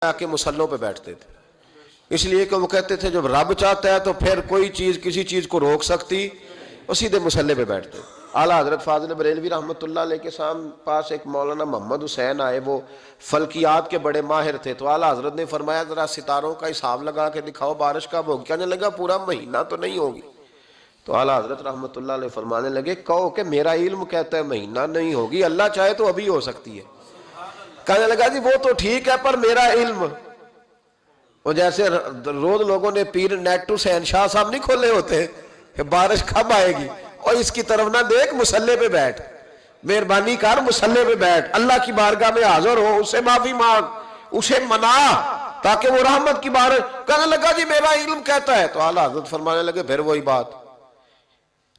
آکے مسلوں پہ بیٹھتے تھے، اس لیے کہ وہ کہتے تھے جب رب چاہتا ہے تو پھر کوئی چیز کسی چیز کو روک سکتی، وہ سیدھے مسلے پہ بیٹھتے۔ اعلیٰ حضرت فاضل بریلوی رحمۃ اللہ علیہ کے پاس ایک مولانا محمد حسین آئے، وہ فلکیات کے بڑے ماہر تھے، تو اعلیٰ حضرت نے فرمایا ذرا ستاروں کا حساب لگا کے دکھاؤ بارش کب ہوگی؟ کہنے لگا پورا مہینہ تو نہیں ہوگی۔ تو اعلیٰ حضرت رحمۃ اللہ علیہ فرمانے لگے کہو کہ میرا علم کہتا ہے مہینہ نہیں ہوگی، اللہ چاہے تو ابھی ہو سکتی ہے۔ کہنے لگا جی وہ تو ٹھیک ہے پر میرا علم، وہ جیسے روز لوگوں نے پیر نیٹو سین شاہ صاحب نہیں کھولے ہوتے کہ بارش کب آئے گی، اور اس کی طرف نہ دیکھ، مسلے پہ بیٹھ، مہربانی کر مسلے پہ بیٹھ، اللہ کی بارگاہ میں حاضر ہو، اسے معافی مانگ، اسے منا تاکہ وہ رحمت کی بارش۔ کہنے لگا جی میرا علم کہتا ہے۔ تو اعلیٰ حضرت فرمانے لگے پھر وہی بات،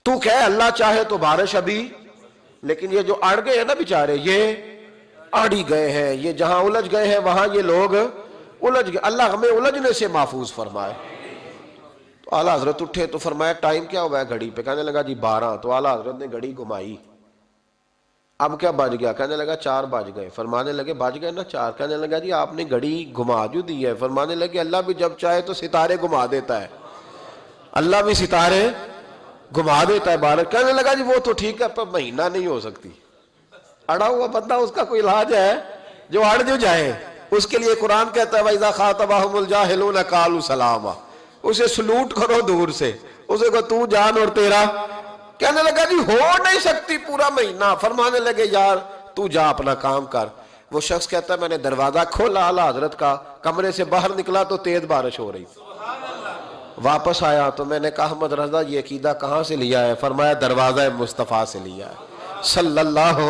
تو کہے اللہ چاہے تو بارش ابھی، لیکن یہ جو اڑ گئے ہیں نا بیچارے، یہ اڑ ہی گئے ہیں، یہ جہاں الجھ گئے ہیں وہاں یہ لوگ الجھ گئے، اللہ ہمیں الجھنے سے محفوظ فرمائے۔ تو اعلیٰ حضرت اٹھے تو فرمایا ٹائم کیا ہوا ہے گھڑی پہ؟ کہنے لگا جی 12۔ تو اعلیٰ حضرت نے گھڑی گھمائی، اب کیا بج گیا؟ کہنے لگا 4 بج گئے۔ فرمانے لگے بج گئے نا 4؟ کہنے لگا جی آپ نے گھڑی گھما جو دی ہے۔ فرمانے لگے اللہ بھی جب چاہے تو ستارے گھما دیتا ہے، اللہ بھی ستارے گھما دیتا ہے بارش۔ کہنے لگا جی وہ تو ٹھیک ہے پر مہینہ نہیں ہو سکتی۔ اڑا ہوا بندہ اس کا کوئی علاج ہے؟ جو اڑ جو جائے اس کے لیے قرآن کہتا ہے وَإِذَا خَاطَبَهُمُ الْجَاهِلُونَ قَالُوا سَلَامًا، اسے سلوٹ کرو دور سے، اسے کو تو جان اور تیرا۔ کہنے لگا جی ہو نہیں سکتی پورا مہینہ۔ فرمانے لگے یار تو جا اپنا کام کر۔ وہ شخص کہتا ہے میں نے دروازہ کھولا اعلیٰ حضرت کا، کمرے سے باہر نکلا تو تیز بارش ہو رہی، واپس آیا تو میں نے کہا احمد رضا یہ عقیدہ کہاں سے لیا ہے؟ فرمایا دروازہ مصطفیٰ سے لیا ہے صلی اللہ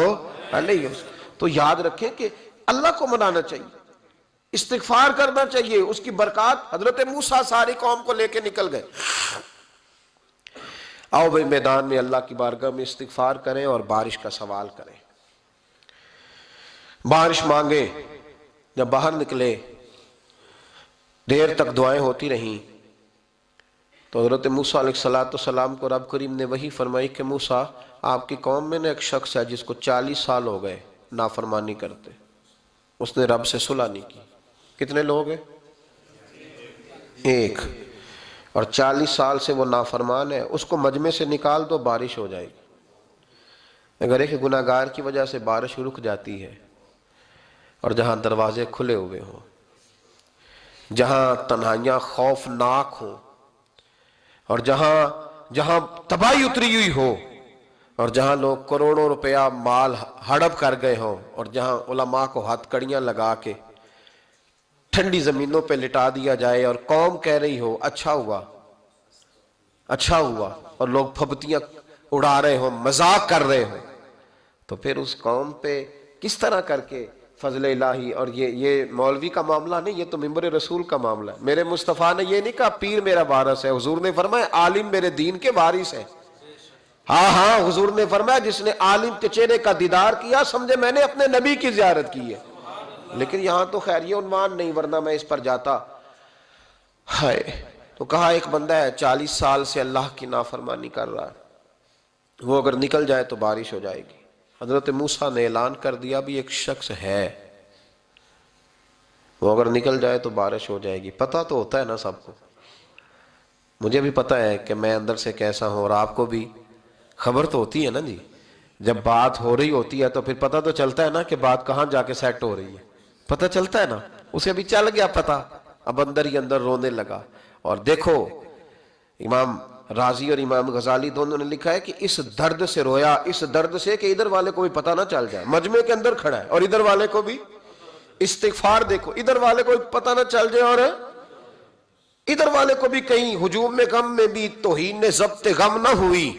علیہ وسلم۔ تو یاد رکھیں کہ اللہ کو منانا چاہیے، استغفار کرنا چاہیے، اس کی برکات۔ حضرت موسیٰ ساری قوم کو لے کے نکل گئے، آؤ بھئی میدان میں اللہ کی بارگاہ میں استغفار کریں اور بارش کا سوال کریں، بارش مانگیں۔ جب باہر نکلے دیر تک دعائیں ہوتی رہیں تو حضرت موسیٰ علیہ السلام کو رب کریم نے وحی فرمائی کہ موسیٰ آپ کی قوم میں نے ایک شخص ہے جس کو 40 سال ہو گئے نافرمانی کرتے، اس نے رب سے صلح نہیں کی۔ کتنے لوگ ہیں؟ ایک، اور 40 سال سے وہ نافرمان ہے، اس کو مجمع سے نکال دو بارش ہو جائے گی۔ اگر ایک گناہگار کی وجہ سے بارش رک جاتی ہے اور جہاں دروازے کھلے ہوئے ہوں، جہاں تنہائیاں خوفناک ہوں، اور جہاں تباہی اتری ہوئی ہو، اور جہاں لوگ کروڑوں روپیہ مال ہڑپ کر گئے ہوں، اور جہاں علماء کو ہتھ کڑیاں لگا کے ٹھنڈی زمینوں پہ لٹا دیا جائے اور قوم کہہ رہی ہو اچھا ہوا اچھا ہوا، اور لوگ پھبتیاں اڑا رہے ہوں، مذاق کر رہے ہوں، تو پھر اس قوم پہ کس طرح کر کے فضل الہی۔ اور یہ مولوی کا معاملہ نہیں، یہ تو ممبر رسول کا معاملہ ہے۔ میرے مصطفیٰ نے یہ نہیں کہا پیر میرا وارث ہے، حضور نے فرمایا عالم میرے دین کے وارث ہے۔ ہاں حضور نے فرمایا جس نے عالم کے چہرے کا دیدار کیا سمجھے میں نے اپنے نبی کی زیارت کی ہے۔ لیکن یہاں تو خیر یہ عنوان نہیں، ورنہ میں اس پر جاتا ہے۔ تو کہا ایک بندہ ہے 40 سال سے اللہ کی نافرمانی کر رہا ہے، وہ اگر نکل جائے تو بارش ہو جائے گی۔ حضرت موسیٰ نے اعلان کر دیا بھی ایک شخص ہے، وہ اگر نکل جائے تو بارش ہو جائے گی۔ پتہ تو ہوتا ہے نا سب کو، مجھے بھی پتہ ہے کہ میں اندر سے کیسا ہوں، اور آپ کو بھی خبر تو ہوتی ہے نا جی۔ جب بات ہو رہی ہوتی ہے تو پھر پتہ تو چلتا ہے نا کہ بات کہاں جا کے سیٹ ہو رہی ہے، پتہ چلتا ہے نا۔ اسے بھی چل گیا پتہ، اب اندر ہی اندر رونے لگا۔ اور دیکھو امام رازی اور امام غزالی دونوں نے لکھا ہے کہ اس درد سے رویا، اس درد سے کہ ادھر والے کو بھی پتہ نہ چل جائے، مجمع کے اندر کھڑا ہے اور ادھر والے کو بھی استغفار، دیکھو ادھر والے کو بھی پتہ نہ چل جائے اور ادھر والے کو بھی کہیں ہجوم میں غم میں بھی توہین نے ضبط غم نہ ہوئی۔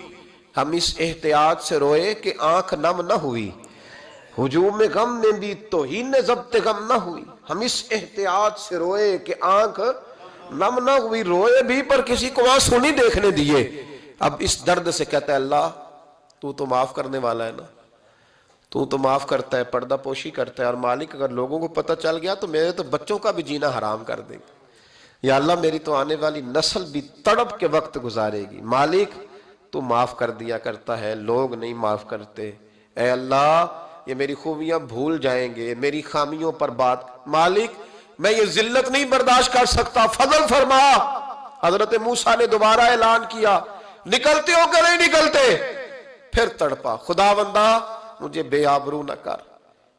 ہم اس احتیاط سے روئے کہ آنکھ نم نہ ہوئی، ہجوم غم میں بھی توہین نے ضبط غم نہ ہوئی۔ ہم اس احتیاط سے روئے کہ آنکھ نم نہ ہوئی، روئے بھی پر کسی کو آنسو نہیں دیکھنے دیے۔ اب اس درد سے کہتا ہے اللہ تو معاف کرنے والا ہے نا، تو معاف کرتا ہے، پردہ پوشی کرتا ہے، اور مالک اگر لوگوں کو پتہ چل گیا تو میرے تو بچوں کا بھی جینا حرام کر دے گا، یا اللہ میری تو آنے والی نسل بھی تڑپ کے وقت گزارے گی۔ مالک تو معاف کر دیا کرتا ہے، لوگ نہیں معاف کرتے، اے اللہ یہ میری خوبیاں بھول جائیں گے، میری خامیوں پر بات۔ مالک میں یہ ذلت نہیں برداشت کر سکتا، فضل فرما۔ حضرت موسیٰ نے دوبارہ اعلان کیا، نکلتے ہو کہ نہیں نکلتے؟ پھر تڑپا، خداوندا مجھے بے آبرو نہ کر،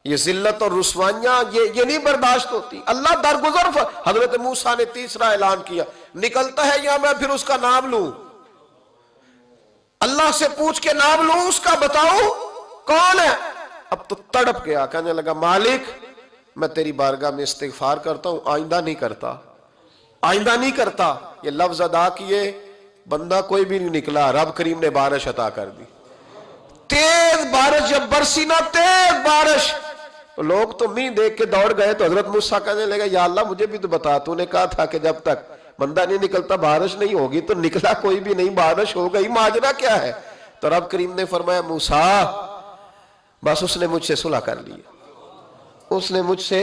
یہ ذلت اور رسوائیاں یہ نہیں برداشت ہوتی، اللہ درگزر۔ حضرت موسیٰ نے تیسرا اعلان کیا، نکلتا ہے یا میں پھر اس کا نام لوں؟ اللہ سے پوچھ کے نام لوں اس کا، بتاؤ کون ہے؟ اب تو تڑپ گیا، کہنے لگا مالک میں تیری بارگاہ میں استغفار کرتا ہوں، آئندہ نہیں کرتا، آئندہ نہیں کرتا۔ یہ لفظ ادا کیے، بندہ کوئی بھی نہیں نکلا، رب کریم نے بارش عطا کر دی، تیز بارش جب برسی نا، تیز بارش، لوگ تو نہیں دیکھ کے دوڑ گئے۔ تو حضرت موسیٰ کہنے لگا یا اللہ مجھے بھی تو بتا، تو نے کہا تھا کہ جب تک بندہ نہیں نکلتا بارش نہیں ہوگی، تو نکلا کوئی بھی نہیں، بارش ہو گئی، ماجرا کیا ہے؟ تو رب کریم نے فرمایا موسیٰ بس اس نے مجھ سے صلح کر لی، اس نے مجھ سے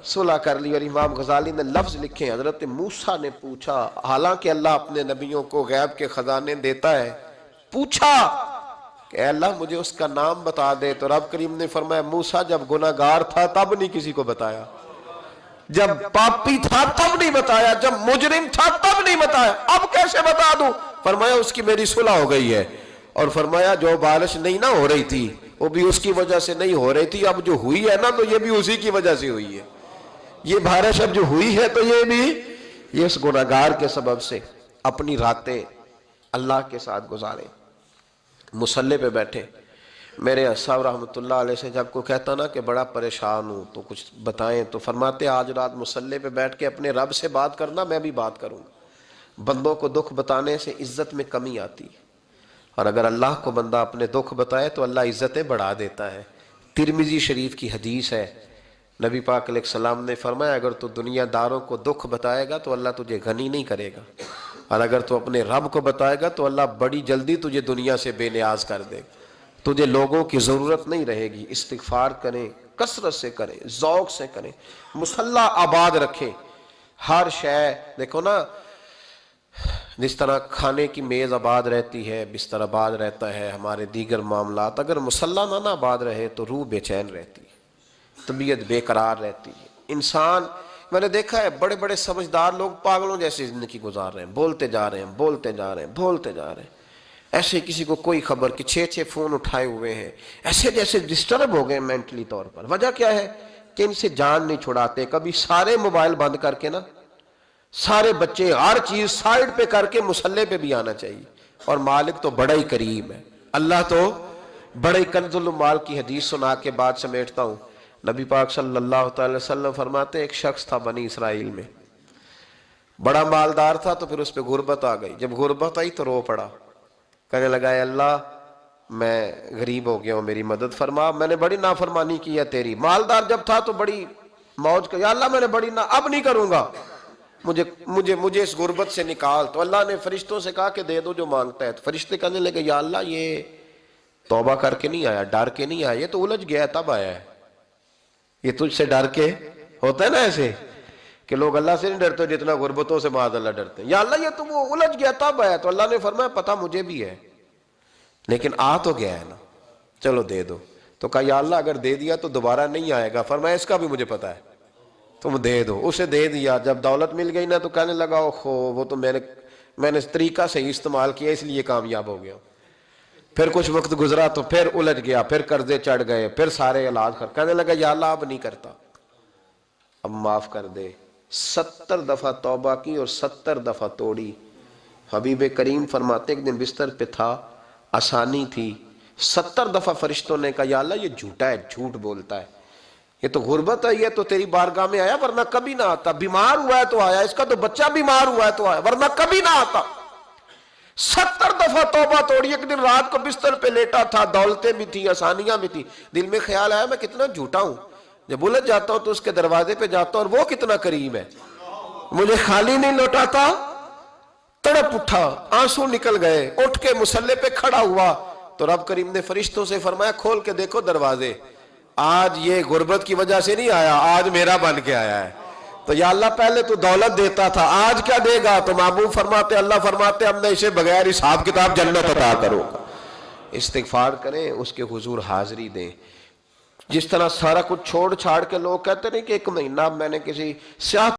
صلح کر لی۔ اور امام غزالی نے لفظ لکھے، حضرت موسیٰ نے پوچھا، حالانکہ اللہ اپنے نبیوں کو غیب کے خزانے دیتا ہے، پوچھا کہ اے اللہ مجھے اس کا نام بتا دے۔ تو رب کریم نے فرمایا موسیٰ جب گناہگار تھا تب نہیں کسی کو بتایا، جب پاپی تھا تب نہیں بتایا، جب مجرم تھا تب نہیں بتایا، اب کیسے بتا دوں؟ فرمایا اس کی میری صلح ہو گئی ہے، اور فرمایا جو بارش نہیں نہ ہو رہی تھی وہ بھی اس کی وجہ سے نہیں ہو رہی تھی، اب جو ہوئی ہے نا تو یہ بھی اسی کی وجہ سے ہوئی ہے، یہ بارش اب جو ہوئی ہے تو یہ بھی یہ اس گناہگار کے سبب سے۔ اپنی راتیں اللہ کے ساتھ گزارے، مصلی پہ بیٹھے۔ میرے صاحب رحمۃ اللہ علیہ سے جب کوئی کہتا نا کہ بڑا پریشان ہوں تو کچھ بتائیں، تو فرماتے آج رات مصلی پہ بیٹھ کے اپنے رب سے بات کرنا، میں بھی بات کروں گا۔ بندوں کو دکھ بتانے سے عزت میں کمی آتی ہے، اور اگر اللہ کو بندہ اپنے دکھ بتائے تو اللہ عزتیں بڑھا دیتا ہے۔ ترمذی شریف کی حدیث ہے، نبی پاک علیہ السلام نے فرمایا اگر تو دنیا داروں کو دکھ بتائے گا تو اللہ تجھے غنی نہیں کرے گا، اور اگر تو اپنے رب کو بتائے گا تو اللہ بڑی جلدی تجھے دنیا سے بے نیاز کر دے گا، تجھے لوگوں کی ضرورت نہیں رہے گی۔ استغفار کریں، کثرت سے کریں، ذوق سے کریں، مصلی آباد رکھیں، ہر شے دیکھو نا، جس طرح کھانے کی میز آباد رہتی ہے، بستر آباد رہتا ہے، ہمارے دیگر معاملات، اگر مصلی نہ آباد رہے تو روح بے چین رہتی ہے، طبیعت بے قرار رہتی ہے۔ انسان میں نے دیکھا ہے بڑے بڑے سمجھدار لوگ پاگلوں جیسی زندگی گزار رہے ہیں، بولتے جا رہے ہیں، بولتے جا رہے ہیں، بولتے جا رہے ہیں، ایسے کسی کو کوئی خبر کہ 6 فون اٹھائے ہوئے ہیں، ایسے جیسے ڈسٹرب ہو گئے مینٹلی طور پر۔ وجہ کیا ہے کہ ان سے جان نہیں چھڑاتے۔ کبھی سارے موبائل بند کر کے نا، سارے بچے ہر چیز سائیڈ پہ کر کے مصلی پہ بھی آنا چاہیے۔ اور مالک تو بڑا ہی کریم ہے، اللہ تو بڑا ہی کنز المال کی حدیث سنا کے بعد سمیٹتا ہوں۔ نبی پاک صلی اللہ تعالی وسلم فرماتے ایک شخص تھا بنی اسرائیل میں، بڑا مالدار تھا، تو پھر اس پہ غربت آ گئی۔ جب غربت آئی تو رو پڑا، کہنے لگا اے اللہ میں غریب ہو گیا ہوں، میری مدد فرما، میں نے بڑی نافرمانی کی ہے تیری۔ مالدار جب تھا تو بڑی موج کر، یا اللہ میں نے بڑی اب نہیں کروں گا، مجھے اس غربت سے نکال۔ تو اللہ نے فرشتوں سے کہا کہ دے دو جو مانگتا ہے۔ تو فرشتے کہنے لگے یا اللہ یہ توبہ کر کے نہیں آیا، ڈر کے نہیں آیا، یہ تو الجھ گیا تب آیا ہے، یہ تجھ سے ڈر کے ہوتا ہے نا ایسے کہ لوگ اللہ سے نہیں ڈرتے جتنا غربتوں سے معاذ اللہ ڈرتے ہیں، یا اللہ یہ تو وہ الجھ گیا تب آیا۔ تو اللہ نے فرمایا پتہ مجھے بھی ہے لیکن آ تو گیا ہے نا، چلو دے دو۔ تو کہا یا اللہ اگر دے دیا تو دوبارہ نہیں آئے گا۔ فرمایا اس کا بھی مجھے پتہ ہے، تم دے دو۔ اسے دے دیا، جب دولت مل گئی نا تو کہنے لگا اوہو وہ تو میں نے طریقہ صحیح استعمال کیا اس لیے کامیاب ہو گیا۔ پھر کچھ وقت گزرا تو پھر الجھ گیا، پھر قرضے چڑھ گئے، پھر سارے علاج کہنے لگا یا اللہ اب نہیں کرتا، اب معاف کر دے۔ 70 دفعہ توبہ کی اور 70 دفعہ توڑی۔ حبیب کریم فرماتے ایک دن بستر پہ تھا، آسانی تھی، 70 دفعہ فرشتوں نے کہا یا اللہ یہ جھوٹا ہے، جھوٹ بولتا ہے، یہ تو غربت ہے، یہ تو تیری بارگاہ میں آیا ورنہ کبھی نہ آتا، بیمار ہوا ہے تو آیا، اس کا تو بچہ بیمار ہوا ہے تو آیا ورنہ کبھی نہ آتا۔ 70 دفعہ توبہ توڑی۔ ایک دن رات کو بستر پہ لیٹا تھا، دولتیں بھی تھی، آسانیاں بھی تھی، دل میں خیال آیا میں کتنا جھوٹا ہوں، جب الجھ جاتا ہوں تو اس کے دروازے پہ جاتا ہوں اور وہ کتنا کریم ہے، مجھے خالی نہیں لوٹاتا۔ تڑپ اٹھا، آنسو نکل گئے، اٹھ کے مصلی پہ کھڑا ہوا تو رب کریم نے فرشتوں سے فرمایا کھول کے دیکھو دروازے، آج یہ غربت کی وجہ سے نہیں آیا، آج میرا بن کے آیا ہے۔ تو یا اللہ پہلے تو دولت دیتا تھا، آج کیا دے گا؟ تو محبوب فرماتے اللہ فرماتے اب میں اسے بغیر حساب کتاب جنت عطا کروں گا۔ استغفار کریں، اس کے حضور حاضری دیں، جس طرح سارا کچھ چھوڑ چھاڑ کے لوگ کہتے نہیں کہ ایک مہینہ میں نے کسی سیاہ